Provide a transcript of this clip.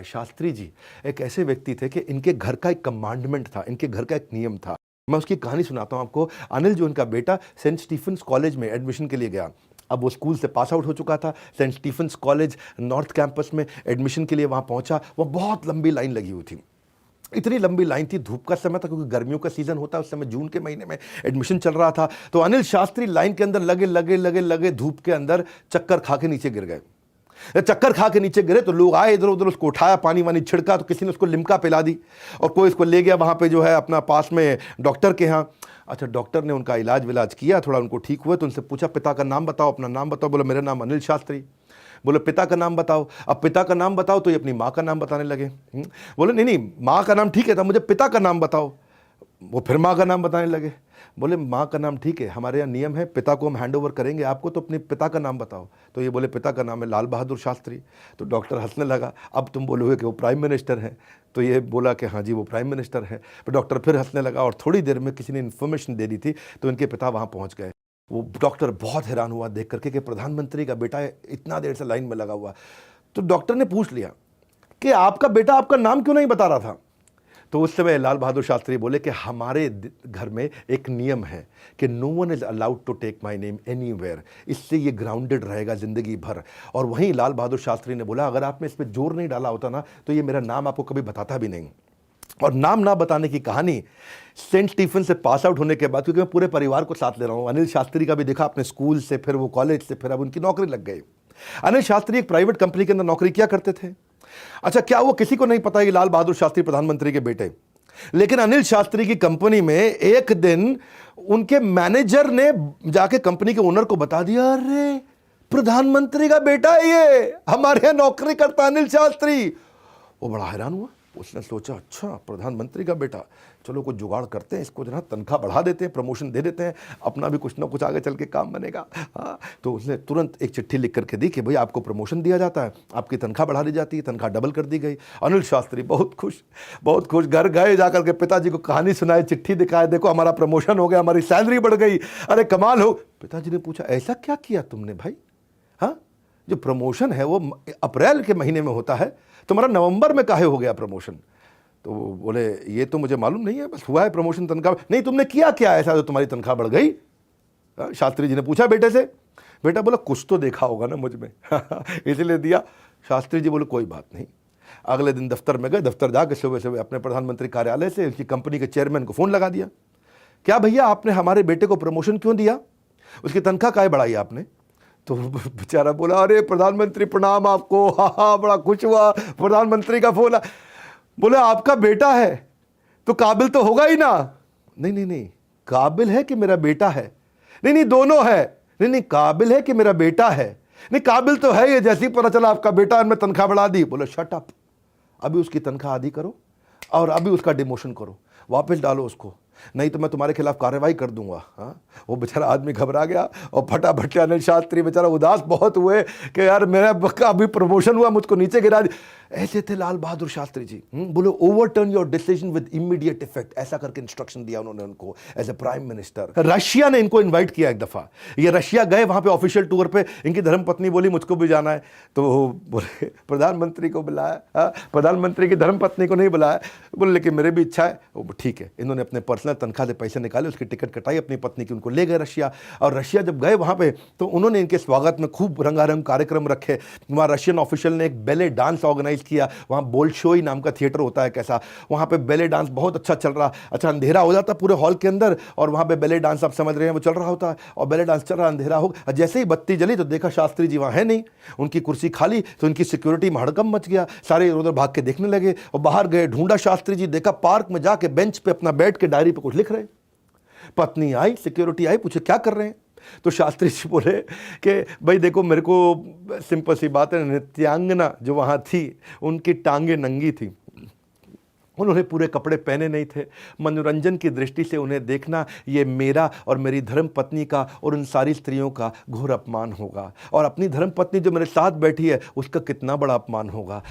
शास्त्री जी एक ऐसे व्यक्ति थे कि इनके घर का एक कमांडमेंट था, इनके घर का एक नियम था। मैं उसकी कहानी सुनाता हूँ आपको। अनिल जो इनका बेटा सेंट स्टीफेंस कॉलेज में एडमिशन के लिए गया। अब वो स्कूल से पास आउट हो चुका था, Saint Stephen's College North Campus में एडमिशन के लिए वहाँ पहुँचा। वो बहुत लंबी लाइन लगी हुई थी, इतनी लंबी लाइन थी, धूप का समय था क्योंकि गर्मियों का सीजन होता है उस समय, जून के महीने में एडमिशन चल रहा था। तो अनिल शास्त्री लाइन के अंदर लगे लगे लगे लगे धूप के अंदर चक्कर खा के नीचे गिर गए। चक्कर खा के नीचे गिरे तो लोग आए इधर उधर, उसको उठाया, पानी वानी छिड़का, तो किसी ने उसको लिम्का पिला दी और कोई इसको ले गया वहाँ पे जो है अपना पास में डॉक्टर के यहाँ। अच्छा, डॉक्टर ने उनका इलाज विलाज किया, थोड़ा उनको ठीक हुए तो उनसे पूछा पिता का नाम बताओ, अपना नाम बताओ। बोले मेरा नाम अनिल शास्त्री। बोले पिता का नाम बताओ। अब पिता का नाम बताओ तो ये अपनी माँ का नाम बताने लगे। बोले नहीं नहीं, माँ का नाम ठीक है था, मुझे पिता का नाम बताओ। वो फिर माँ का नाम बताने लगे। बोले माँ का नाम ठीक है, हमारे यहाँ नियम है, पिता को हम हैंड ओवर करेंगे आपको, तो अपने पिता का नाम बताओ। तो ये बोले पिता का नाम है लाल बहादुर शास्त्री। तो डॉक्टर हंसने लगा। अब तुम बोलोगे कि वो प्राइम मिनिस्टर हैं, तो ये बोला कि हाँ जी वो प्राइम मिनिस्टर है। तो डॉक्टर फिर हंसने लगा और थोड़ी देर में किसी ने इन्फॉर्मेशन दे दी थी, तो इनके पिता वहाँ पहुँच गए। वो डॉक्टर बहुत हैरान हुआ देख करके कि प्रधानमंत्री का बेटा इतना देर से लाइन में लगा हुआ। तो डॉक्टर ने पूछ लिया कि आपका बेटा आपका नाम क्यों नहीं बता रहा था। तो उस समय लाल बहादुर शास्त्री बोले कि हमारे घर में एक नियम है कि no one is allowed to take my name anywhere, इससे ये ग्राउंडेड रहेगा जिंदगी भर। और वहीं लाल बहादुर शास्त्री ने बोला अगर आपने इस पर जोर नहीं डाला होता ना तो ये मेरा नाम आपको कभी बताता भी नहीं। और नाम ना बताने की कहानी सेंट स्टीफन से पास आउट होने के बाद, क्योंकि मैं पूरे परिवार को साथ ले रहा हूँ, अनिल शास्त्री का भी देखा अपने स्कूल से, फिर वो कॉलेज से, फिर अब उनकी नौकरी लग गई। अनिल शास्त्री एक प्राइवेट कंपनी के अंदर नौकरी किया करते थे। अच्छा, क्या वो किसी को नहीं पता कि लाल बहादुर शास्त्री प्रधानमंत्री के बेटे, लेकिन अनिल शास्त्री की कंपनी में एक दिन उनके मैनेजर ने जाके कंपनी के ओनर को बता दिया, अरे प्रधानमंत्री का बेटा है ये, हमारे यहां नौकरी करता अनिल शास्त्री। वो बड़ा हैरान हुआ, उसने सोचा अच्छा प्रधानमंत्री का बेटा, चलो कुछ जुगाड़ करते हैं, इसको जो है तनख्वाह बढ़ा देते हैं, प्रमोशन दे देते हैं, अपना भी कुछ ना कुछ आगे चल के काम बनेगा। हाँ, तो उसने तुरंत एक चिट्ठी लिख करके दी कि भाई आपको प्रमोशन दिया जाता है, आपकी तनख्वाह बढ़ा दी जाती है, तनख्वाह डबल कर दी गई। अनिल शास्त्री बहुत खुश, बहुत खुश। घर गए, जाकर के पिताजी को कहानी सुनाई, चिट्ठी दिखाए, देखो हमारा प्रमोशन हो गया, हमारी सैलरी बढ़ गई, अरे कमाल हो। पिताजी ने पूछा ऐसा क्या किया तुमने भाई? हाँ, जो प्रमोशन है वो अप्रैल के महीने में होता है, तुम्हारा नवंबर में काहे हो गया प्रमोशन? तो बोले ये तो मुझे मालूम नहीं है, बस हुआ है प्रमोशन, तनख्वाह नहीं। तुमने किया क्या ऐसा जो तुम्हारी तनख्वाह बढ़ गई? शास्त्री जी ने पूछा बेटे से। बेटा बोला कुछ तो देखा होगा ना मुझ में इसलिए दिया। शास्त्री जी बोले कोई बात नहीं। अगले दिन दफ्तर में गए, दफ्तर जाकर सुबह सुबह अपने प्रधानमंत्री कार्यालय से उसकी कंपनी के चेयरमैन को फोन लगा दिया, क्या भैया आपने हमारे बेटे को प्रमोशन क्यों दिया, उसकी तनख्वाह काहे बढ़ाई आपने? तो बेचारा बोला अरे प्रधानमंत्री प्रणाम आपको, हाँ बड़ा खुश हुआ, प्रधानमंत्री का फोन। बोले आपका बेटा है तो काबिल तो होगा ही ना। नहीं नहीं नहीं, काबिल है कि मेरा बेटा है? नहीं नहीं दोनों है। नहीं नहीं, काबिल है कि मेरा बेटा है? नहीं, काबिल तो है ये, जैसे ही पता चला आपका बेटा, मैं तनख्वाह बढ़ा दी। बोले शट अप, अभी उसकी तनख्वाह आधी करो और अभी उसका डिमोशन करो, वापस डालो उसको, नहीं तो मैं तुम्हारे खिलाफ कार्रवाई कर दूंगा। हाँ, वो बेचारा आदमी घबरा गया और फटाफट से अनिल शास्त्री बेचारा उदास बहुत हुए कि यार मेरा अभी प्रमोशन हुआ, मुझको नीचे गिरा दिया। ऐसे थे लाल बहादुर शास्त्री जी। बोले overturn your decision with immediate effect, ऐसा करके इंस्ट्रक्शन दिया उन्होंने उनको as a prime minister. Russia ने इनको इन्वाइट किया एक दफा, ये रशिया गए, वहां पे ऑफिशियल टूर पे। इनकी धर्मपत्नी बोली मुझको भी जाना है, तो बोले प्रधानमंत्री को बुलाया, प्रधानमंत्री की धर्मपत्नी को नहीं बुलाया। बोले लेकिन मेरे भी इच्छा है। ठीक है, इन्होंने अपने पर्सनल तनख्वाह से पैसे निकाले, उसकी टिकट कटाई अपनी पत्नी की, उनको ले गए रशिया। और रशिया जब गए वहां पे तो उन्होंने इनके स्वागत में खूब रंगारंग कार्यक्रम रखे। वहां रशियन ऑफिशियल ने एक बैले डांस ऑर्गेनाइज किया, वहां बोल्शोई नाम का थिएटर होता है कैसा, वहां पे बैले डांस बहुत अच्छा चल रहा। अच्छा, अंधेरा हो जाता पूरे हॉल के अंदर और वहां पे बैले डांस आप समझ रहे हैं वो चल रहा होता है, और बैले डांस चल रहा, अंधेरा हो, जैसे ही बत्ती जली तो देखा शास्त्री जी वहां है नहीं, उनकी कुर्सी खाली। तो इनकी सिक्योरिटी में हड़कंप मच गया, सारे उधर भाग के देखने लगे और बाहर गए, ढूंढा शास्त्री जी, देखा पार्क में जाके बेंच पे अपना बैठ के डायरी पे कुछ लिख रहे। पत्नी आई, सिक्योरिटी आई, पूछे क्या कर रहे हैं? तो शास्त्री जी बोले कि भाई देखो मेरे को सिंपल सी बात है, नृत्यांगना जो वहाँ थी उनकी टांगे नंगी थी, उन्होंने पूरे कपड़े पहने नहीं थे, मनोरंजन की दृष्टि से उन्हें देखना ये मेरा और मेरी धर्म पत्नी का और उन सारी स्त्रियों का घोर अपमान होगा, और अपनी धर्म पत्नी जो मेरे साथ बैठी है उसका कितना बड़ा अपमान होगा।